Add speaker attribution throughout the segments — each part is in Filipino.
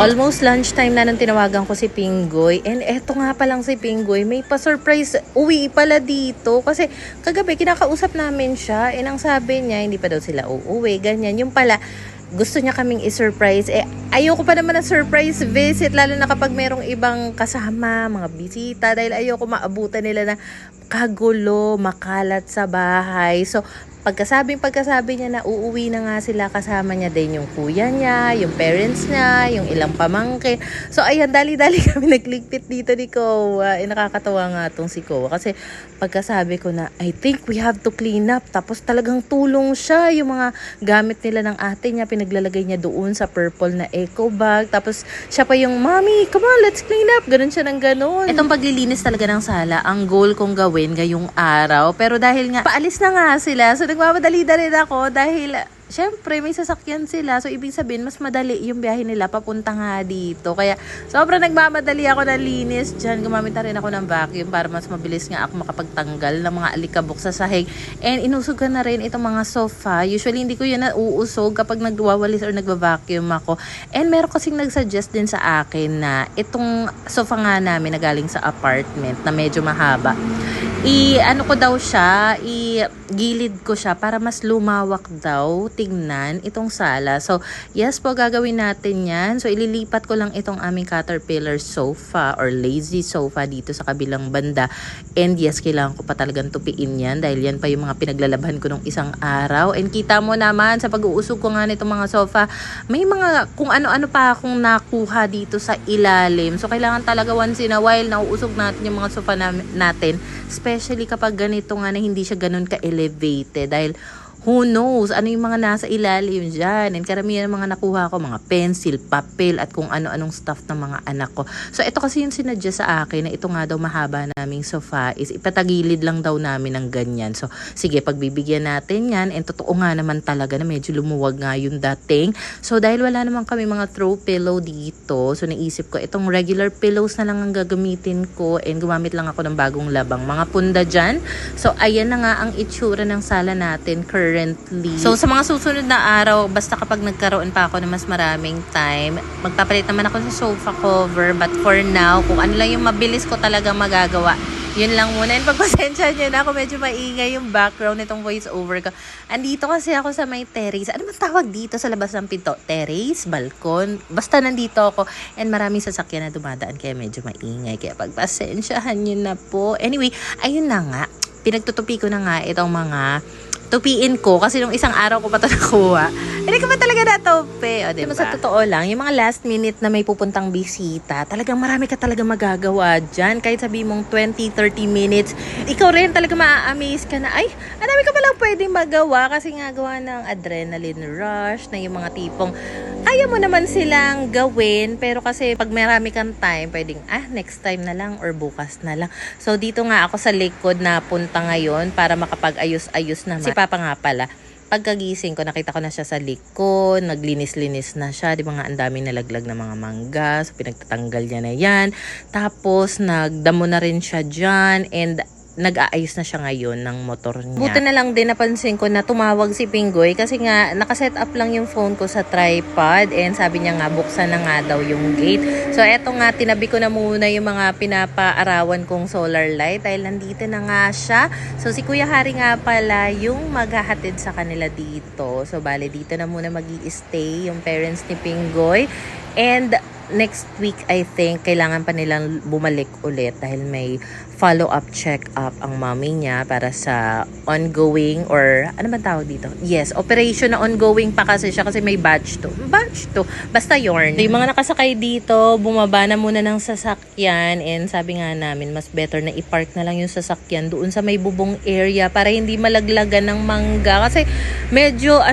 Speaker 1: Almost lunchtime na nang tinawagan ko si Pinggoy. And eto nga palang si Pinggoy, may pa-surprise uwi pala dito. Kasi kagabi kinakausap namin siya. And ang sabi niya, hindi pa daw sila uuwi. Ganyan. Yung pala, gusto niya kaming i-surprise. Ayoko pa naman ng surprise visit. Lalo na kapag merong ibang kasama, mga bisita. Dahil ayoko maabutan nila na kagulo, makalat sa bahay. So, pagkasabi niya na uuwi na nga sila, kasama niya din yung kuya niya, yung parents niya, yung ilang pamangkin. So ayan, dali-dali kami nagligpit dito ni Kowa. Nakakatawa nga tong si Kowa kasi pagkasabi ko na I think we have to clean up, tapos talagang tulong siya. Yung mga gamit nila ng ate niya, pinaglalagay niya doon sa purple na eco bag. Tapos siya pa yung, "Mommy, come on, let's clean up." Ganun siya ng ganun. Itong paglilinis talaga ng sala, ang goal kong gawin ngayong araw. Pero dahil nga, paalis na nga sila, so nagmamadali na rin ako dahil syempre may sasakyan sila. So ibig sabihin mas madali yung biyahe nila papunta nga dito. Kaya sobrang nagmamadali ako ng linis dyan. Gumamit na rin ako ng vacuum para mas mabilis nga ako makapagtanggal ng mga alikabok sa sahig. And inusog ko na rin itong mga sofa. Usually hindi ko yun nauusog kapag nagwawalis or nagva-vacuum ako. And meron kasing nagsuggest din sa akin na itong sofa nga namin na galing sa apartment na medyo mahaba, ano ko daw siya, gilid ko siya para mas lumawak daw tingnan itong sala. So, yes po, gagawin natin yan. So, ililipat ko lang itong aming Caterpillar sofa or lazy sofa dito sa kabilang banda. And yes, kailangan ko pa talagang tupiin yan dahil yan pa yung mga pinaglalabhan ko nung isang araw. And kita mo naman sa pag-uusog ko nga nitong mga sofa, may mga kung ano-ano pa akong nakuha dito sa ilalim. So, kailangan talaga once in a while nauusog natin yung mga sofa natin. Especially kapag ganito nga na hindi siya ganun ka-elevated. Dahil who knows, ano yung mga nasa ilalim dyan. And karamihan ng mga nakuha ko, mga pencil, papel, at kung ano-anong stuff ng mga anak ko. So, ito kasi yung sinadya sa akin na ito nga daw mahaba naming sofa is ipatagilid lang daw namin ng ganyan. So, sige, pagbibigyan natin yan. And totoo nga naman talaga na medyo lumuwag nga yung dating. So, dahil wala naman kami mga throw pillow dito, so naisip ko, itong regular pillows na lang ang gagamitin ko. And gumamit lang ako ng bagong labang mga punda dyan. So, ayan na nga ang itsura ng sala natin currently. So, sa mga susunod na araw, basta kapag nagkaroon pa ako ng mas maraming time, magpapalit naman ako sa sofa cover. But for now, kung ano lang yung mabilis ko talagang magagawa, yun lang muna. And pagpasensya nyo na ako, medyo maingay yung background nitong voice over ko. Andito kasi ako sa may terrace. Ano man tawag dito sa labas ng pinto? Terrace? Balkon? Basta nandito ako. And maraming sasakyan na dumadaan kaya medyo maingay. Kaya pagpasensyahan nyo na po. Anyway, ayun na nga. Pinagtutupi ko na nga itong mga tupiin ko kasi nung isang araw ko pa ito nakuha. Hindi ko pa talaga natupi. O, diba? Sa totoo lang, yung mga last minute na may pupuntang bisita, talagang marami ka talaga magagawa dyan. Kahit sabi mong 20-30 minutes, ikaw rin talaga ma-amaze ka na, ay, ang dami ka palang pwedeng magawa kasi nga gawa ng adrenaline rush na yung mga tipong kaya mo naman silang gawin, pero kasi pag marami kang time, pwedeng, next time na lang or bukas na lang. So, dito nga ako sa likod na punta ngayon para makapag-ayos-ayos naman. Si Papa nga pala, pagkagising ko, nakita ko na siya sa likod, naglinis-linis na siya. Di ba nga, ang daming nalaglag na mga mangga. So, pinagtatanggal niya na yan. Tapos, nagdamo na rin siya dyan. And nag-aayos na siya ngayon ng motor niya. Buti na lang din napansin ko na tumawag si Pinggoy kasi nga nakaset up lang yung phone ko sa tripod and sabi niya nga buksan na nga daw yung gate. So eto nga, tinabi ko na muna yung mga pinapaarawan kong solar light dahil nandito na nga siya. So si Kuya Hari nga pala yung maghahatid sa kanila dito. So bale dito na muna mag-i-stay yung parents ni Pinggoy. And next week, I think, kailangan pa nilang bumalik ulit dahil may follow-up check-up ang mommy niya para sa ongoing or ano ba tawag dito? Yes, operation na ongoing pa kasi siya kasi may batch to. Basta yarn. So, yung mga nakasakay dito, bumaba na muna ng sasakyan and sabi nga namin, mas better na i-park na lang yung sasakyan doon sa may bubong area para hindi malaglagan ng mangga. Kasi medyo,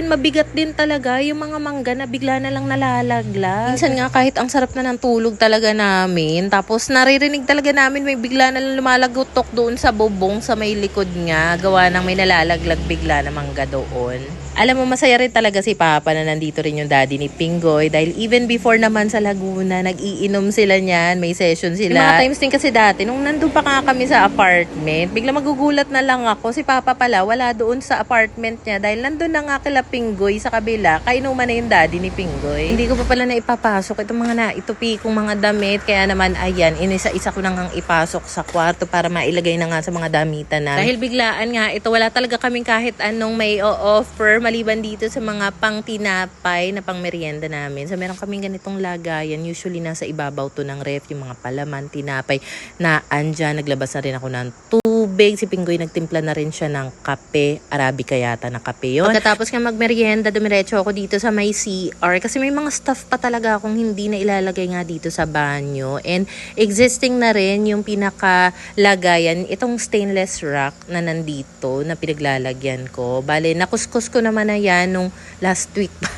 Speaker 1: mabigat din talaga yung mga mangga na bigla na lang nalalaglag. Minsan nga kahit ang sarap na ng tulog talaga namin, tapos naririnig talaga namin may bigla na lumalagotok doon sa bubong sa may likod nga, gawa ng may nalalaglag bigla na mangga doon. Alam mo, masaya rin talaga si Papa na nandito rin yung daddy ni Pinggoy dahil even before naman sa Laguna, nag-iinom sila niyan, may session sila. Yung mga times din kasi dati, nung nandun pa kami sa apartment, bigla magugulat na lang ako, si Papa pala, wala doon sa apartment niya dahil nandun na nga kila Pinggoy sa kabila, kainuman na yung daddy ni Pinggoy. Hindi ko pa pala na ipapasok itong mga naitupi kong mga damit, kaya naman ayan, inisa-isa ko na nga ipasok sa kwarto para mailagay na nga sa mga damitan namin. Dahil biglaan nga, ito wala talaga kaming kahit anong may offer maliban dito sa mga pang tinapay na pang merienda namin. So meron kaming ganitong lagayan, usually nasa ibabaw to ng ref, yung mga palaman, tinapay na andyan. Naglabas na rin ako ng tubig. Si Pinggoy nagtimpla na rin siya ng kape. Arabica yata na kape yun. Pagkatapos nga magmerienda, dumiretso ako dito sa may CR kasi may mga stuff pa talaga akong hindi na ilalagay nga dito sa banyo. And existing na rin yung pinakalagayan, itong stainless rack na nandito na pinaglalagyan ko. Bale, nakuskus ko naman na yan nung last week pa.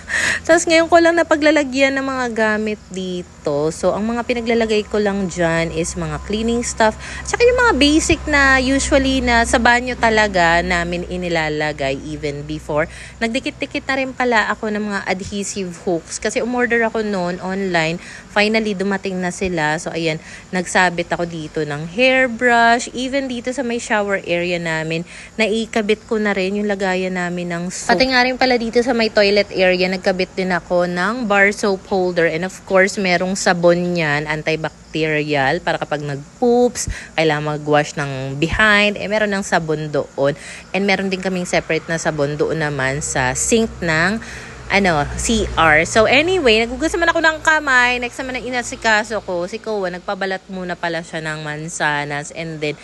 Speaker 1: Tapos ngayon ko lang napaglalagyan ng mga gamit dito. So, ang mga pinaglalagay ko lang dyan is mga cleaning stuff. Tsaka yung mga basic na usually na sa banyo talaga namin inilalagay even before. Nagdikit-dikit na rin pala ako ng mga adhesive hooks kasi umorder ako noon online. Finally, dumating na sila. So, ayan, nagsabit ako dito ng hairbrush. Even dito sa may shower area namin, naikabit ko na rin yung lagayan namin ng soap. Pati nga rin pala dito sa may toilet area, nagkabit din ako ng bar soap holder. And of course, merong sabon yan, antibacterial, para kapag nag-poops, kailangan mag-wash ng behind. Meron ng sabon doon. And meron din kaming separate na sabon doon naman sa sink ng CR. So anyway, nagugas naman ako ng kamay. Next naman na inasikaso ko, si Koa, nagpabalat muna pala siya ng mansanas. And then,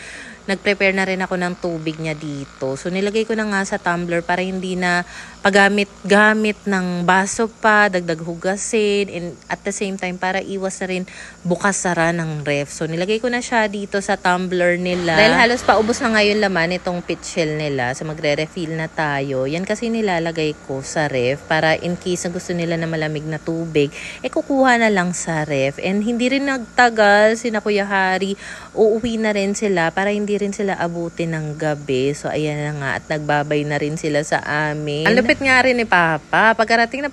Speaker 1: nag-prepare na rin ako ng tubig niya dito. So, nilagay ko na nga sa tumbler para hindi na paggamit-gamit ng baso pa, dagdag hugasin, and at the same time, para iwas na rin bukas-sara ng ref. So, nilagay ko na siya dito sa tumbler nila. Dahil halos paubos na ngayon laman itong pit shell nila. So, magre-refill na tayo. Yan kasi nilalagay ko sa ref para in case na gusto nila na malamig na tubig, kukuha na lang sa ref. And hindi rin nagtagal, sina Kuya Hari, uuwi na rin sila para hindi rin sila abutin ng gabi. So, ayan na nga. At nagbabay na rin sila sa amin. Ang lupit nga rin ni Papa. Pagkarating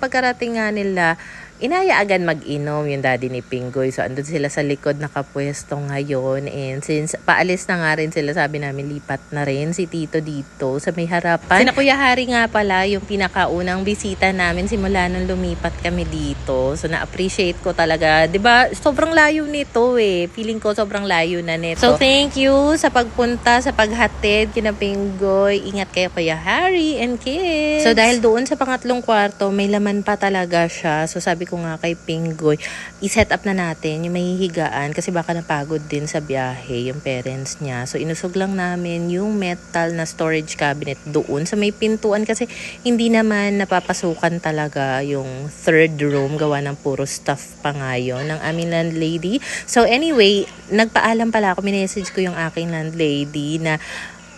Speaker 1: nga nila, inaya agad mag-inom yung daddy ni Pinggoy. So, andun sila sa likod nakapwesto ngayon. And since paalis na nga rin sila, sabi namin lipat na rin si Tito dito sa may harapan. Sina Kuya Hari nga pala yung pinakaunang bisita namin simula nung lumipat kami dito. So, na-appreciate ko talaga. 'Di ba? Sobrang layo nito eh. Feeling ko sobrang layo na nito. So, thank you sa pagpunta, sa paghatid kina Pinggoy. Ingat kayo Kuya Hari and kids. So, dahil doon sa pangatlong kwarto, may laman pa talaga siya. So, sabi ko nga kay Pinggoy, i-set up na natin yung mahihigaan kasi baka napagod din sa biyahe yung parents niya. So, inusog lang namin yung metal na storage cabinet doon sa may pintuan kasi hindi naman napapasukan talaga yung third room. Gawa ng puro stuff pa nga yun ng aming landlady. So, anyway, nagpaalam pala ako. Minessage ko yung aking landlady na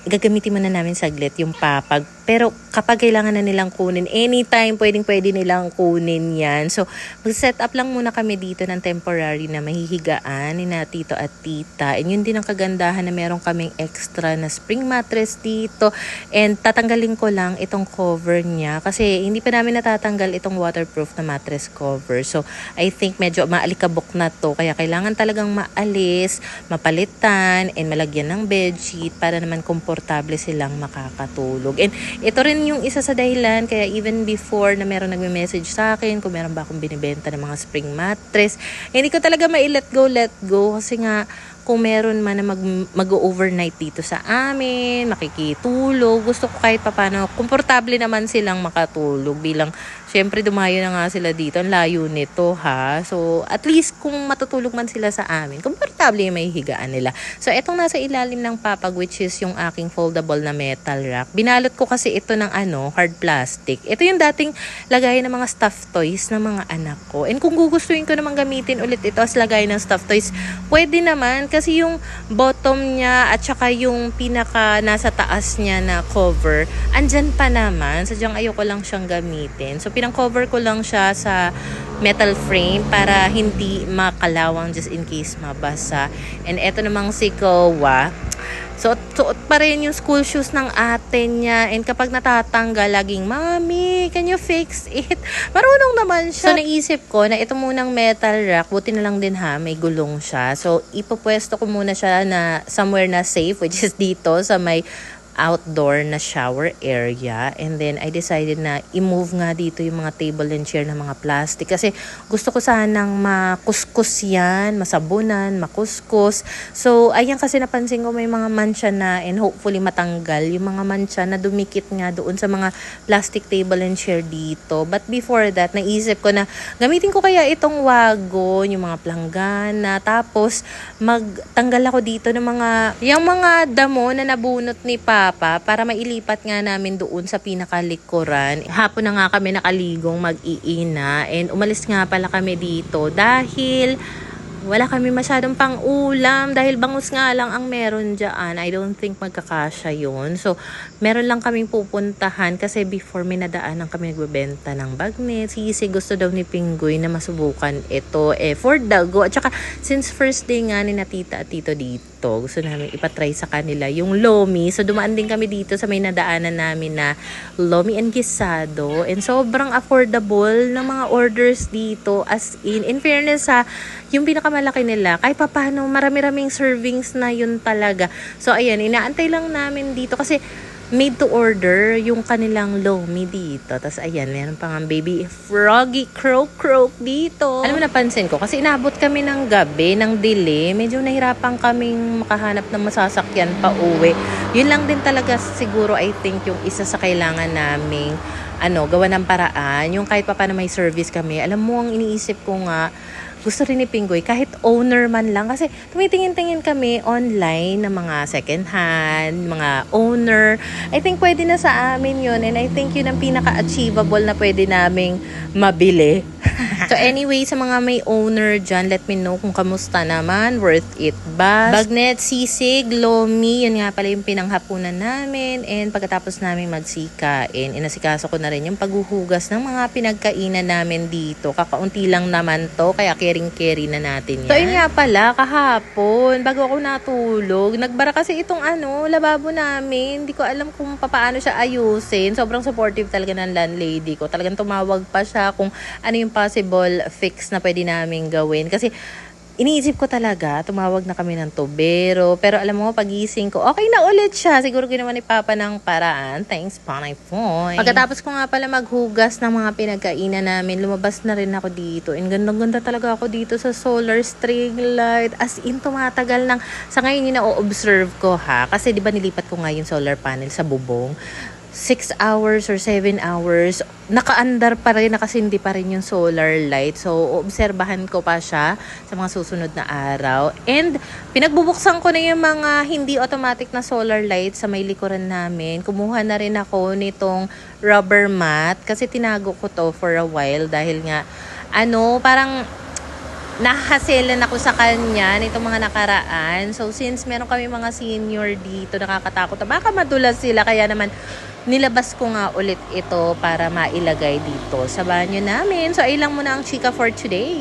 Speaker 1: gagamitin muna namin saglit yung papag. Pero kapag kailangan na nilang kunin, anytime pwede nilang kunin yan. So, mag-set up lang muna kami dito ng temporary na mahihigaan ni na tito at tita. And yun din ang kagandahan na meron kaming extra na spring mattress dito. And tatanggalin ko lang itong cover niya kasi hindi pa namin natatanggal itong waterproof na mattress cover. So, I think medyo maalikabok na to. Kaya kailangan talagang maalis, mapalitan, and malagyan ng bedsheet para naman komportable silang makakatulog. And ito rin yung isa sa dahilan kaya even before na meron nagme-message sa akin kung meron ba akong binibenta ng mga spring mattress, hindi ko talaga let go kasi nga kung meron man na mag-overnight dito sa amin, makikitulog, gusto ko kahit papano, komportable naman silang makatulog bilang, syempre dumayo na nga sila dito, ang layo nito ha. So, at least kung matutulog man sila sa amin, komportable yung may higaan nila. So, etong nasa ilalim ng papag, which is yung aking foldable na metal rack. Binalot ko kasi ito ng hard plastic. Ito yung dating lagay ng mga stuffed toys ng mga anak ko. And kung gugustuhin ko naman gamitin ulit ito as lagay ng stuffed toys, pwede naman kasi yung bottom niya at saka yung pinaka nasa taas niya na cover, andyan pa naman. Sadyang ayoko lang siyang gamitin. So, pinang-cover ko lang siya sa metal frame para hindi makalawang just in case mabasa. And eto namang si Kowa, suot pa rin yung school shoes ng ate niya. And kapag natatanggal, laging, Mami, can you fix it? Marunong naman siya. So, naisip ko na ito munang metal rack, buti na lang din ha, may gulong siya. So, ipopwesto ko muna siya na somewhere na safe, which is dito sa may outdoor na shower area. And then I decided na i-move nga dito yung mga table and chair na mga plastic kasi gusto ko sanang makuskus yan, masabunan, makuskus. So ayan, kasi napansin ko may mga mancha na, and hopefully matanggal yung mga mancha na dumikit nga doon sa mga plastic table and chair dito. But before that, naisip ko na gamitin ko kaya itong wagon, yung mga planggana, tapos magtanggal ako dito ng yung mga damo na nabunot ni Papa para mailipat nga namin doon sa pinakalikuran. Hapon na nga kami nakaligong mag-iina, and umalis nga pala kami dito dahil wala kami masyadong pang-ulam dahil bangus nga lang ang meron dyan. I don't think magkakasya yun. So, meron lang kaming pupuntahan kasi before may nadaanan kami nagbebenta ng bagnet. Si gusto daw ni Pinggoy na masubukan ito for dago. At saka, since first day nga ni na tita at tito dito, gusto namin ipatry sa kanila yung lomi. So, dumaan din kami dito sa may nadaanan namin na lomi and gisado. And sobrang affordable ng mga orders dito. As in fairness ha, yung pinakamalaki nila, kahit papano, marami-raming servings na yun talaga. So, ayan, inaantay lang namin dito kasi made to order yung kanilang lomi dito. Tapos, ayan, meron pa nga baby froggy croak dito. Alam mo, napansin ko, kasi inabot kami ng gabi, ng delay, medyo nahirapan kaming makahanap ng masasakyan pa uwi. Yun lang din talaga siguro, I think, yung isa sa kailangan naming gawa ng paraan. Yung kahit pa paano may service kami. Alam mo, ang iniisip ko nga, gusto rin ni Pinggoy, kahit owner man lang. Kasi tumitingin-tingin kami online ng mga second hand, mga owner. I think pwede na sa amin yun. And I think yun ang pinaka-achievable na pwede naming mabili. So anyway, sa mga may owner dyan, let me know kung kamusta naman. Worth it ba? Bagnet, sisig, lomi, yun nga pala yung pinanghapunan namin. And pagkatapos namin magsikain, inasikaso ko na rin yung paghuhugas ng mga pinagkainan namin dito. Kakaunti lang naman to, kaya caring-carry na natin yan. So yun nga pala, kahapon, bago ako natulog, nagbara kasi itong lababo namin. Hindi ko alam kung paano siya ayusin. Sobrang supportive talaga ng landlady ko. Talagang tumawag pa siya kung ano yung possible fix na pwede namin gawin. Kasi iniisip ko talaga, tumawag na kami ng tubero. Pero alam mo, pagising ko, okay na ulit siya. Siguro ginawa ni Papa ng paraan. Thanks, Panay Foy. Pagkatapos ko nga pala maghugas ng mga pinagkainan namin, lumabas na rin ako dito. And gandang-ganda talaga ako dito sa solar string light. As in, tumatagal ng, sa ngayon yun na-observe ko ha. Kasi di ba nilipat ko nga yung solar panel sa bubong. 6 hours or 7 hours, nakaandar pa rin, nakasindi pa rin yung solar light. So, obserbahan ko pa siya sa mga susunod na araw. And, pinagbubuksan ko na yung mga hindi automatic na solar light sa may likuran namin. Kumuha na rin ako nitong rubber mat kasi tinago ko to for a while dahil nga, parang nahaselan ako sa kanya nitong mga nakaraan. So, since meron kami mga senior dito, nakakatakot, baka madulas sila. Kaya naman, nilabas ko nga ulit ito para mailagay dito sa banyo namin. So, ay lang muna ang chika for today.